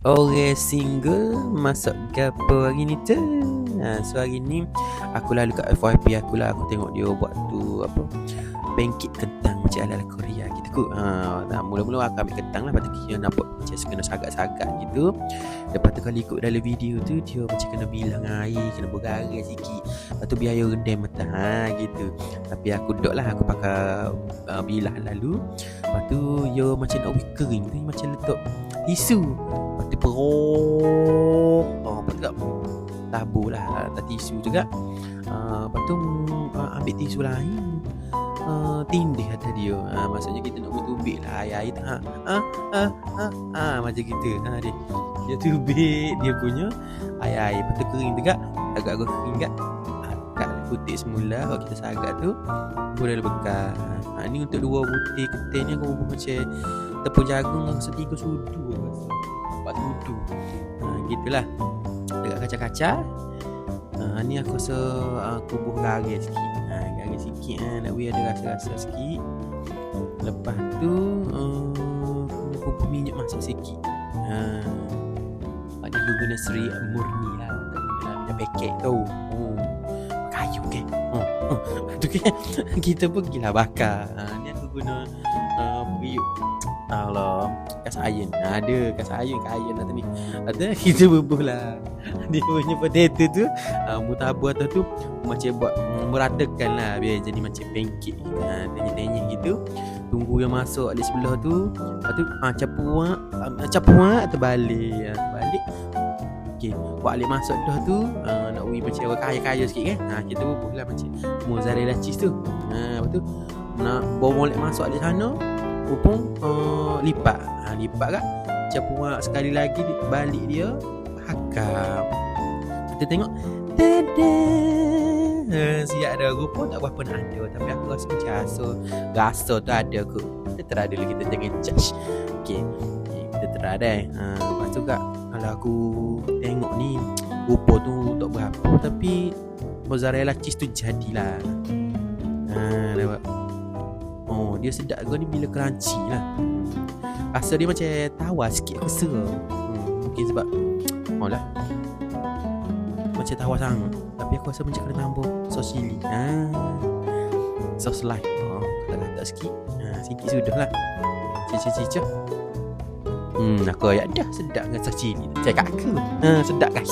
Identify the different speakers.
Speaker 1: Orang single masak gapo hari ni tu? So hari ni aku lalu kat FYP aku lah, aku tengok dia buat tu apa? Pancake kentang macam ala-ala Korea gitu ku. Mula-mula aku ambil kentang lah, lepas tu dia nampak macam kena sagak-sagak gitu. Lepas tu kalau ikut dalam video tu dia macam kena bilang air, kena bergaris sikit. Lepas tu biar air rendam mata gitu. Tapi aku dok lah, aku pakai bilah lalu. Lepas tu dia macam nak kering tu macam letak tisu. Lepas tu lepas tu tak tabur lah, tak tisu juga. Lepas tu ambil tisu lain, tindih atas dia. Maksudnya kita nak tubik lah air tu. Macam gitu. Dia tubik dia punya air. Lepas tu kering juga, agak-agak kering juga. Kat putih semula kalau kita sagak tu boleh bekas. Ni untuk 2 butir ketan ni aku macam tepung jagung dengan 3 sudu. 4 sudu. Gitulah. Dekat kaca-kaca. Ni aku rasa aku bubuh garis sikit. Garis sikit nak we ada rasa-rasa sikit. Lepas tu aku bubuh minyak masak sikit. Ada guna Sri murni lah. Tak guna minyak paket tu. Kayu ke. Tu ke kita pergilah bakar. Ni aku guna periuk. Allah, kas ayun. Ada kas ayun lah ni. Ada kita bubuh lah. Dia punya potato tu mutabur atau tu macam buat meratakan lah biar jadi macam pancake. Tanya-tanya gitu. Tunggu yang masuk di sebelah tu. Lepas tu capuak terbalik. Okey, buat alik masuk dah tu. Nak we macam orang kaya-kaya sikit kan. Kita bubuh lah macam mozzarella cheese tu. Lepas tu nak bawa molek masuk di sana. Pupung lipat. Lipat kan. Capuak sekali lagi balik dia. Hakam. Kita tengok siap dah. Rupa tak berapa nak ada. Tapi aku rasa macam rasa tu ada kot. Kita try dulu, kita jangan judge. Okay, kita try dah. Lepas tu kak, kalau aku tengok ni rupa tu tak berapa, tapi mozzarella cheese tu jadilah. Nampak. Dia sedap kau ni bila crunchy lah. Rasa dia macam tawar sikit aku rasa. Mungkin sebab lah macam tawar sangat. Tapi aku rasa macam kena tambah sos cili. Sos lime. Kata-kata sikit. Sikit sudah lah. Cicah. Aku ayat dah sedap dengan sos cili. Cakap aku. Sedap guys.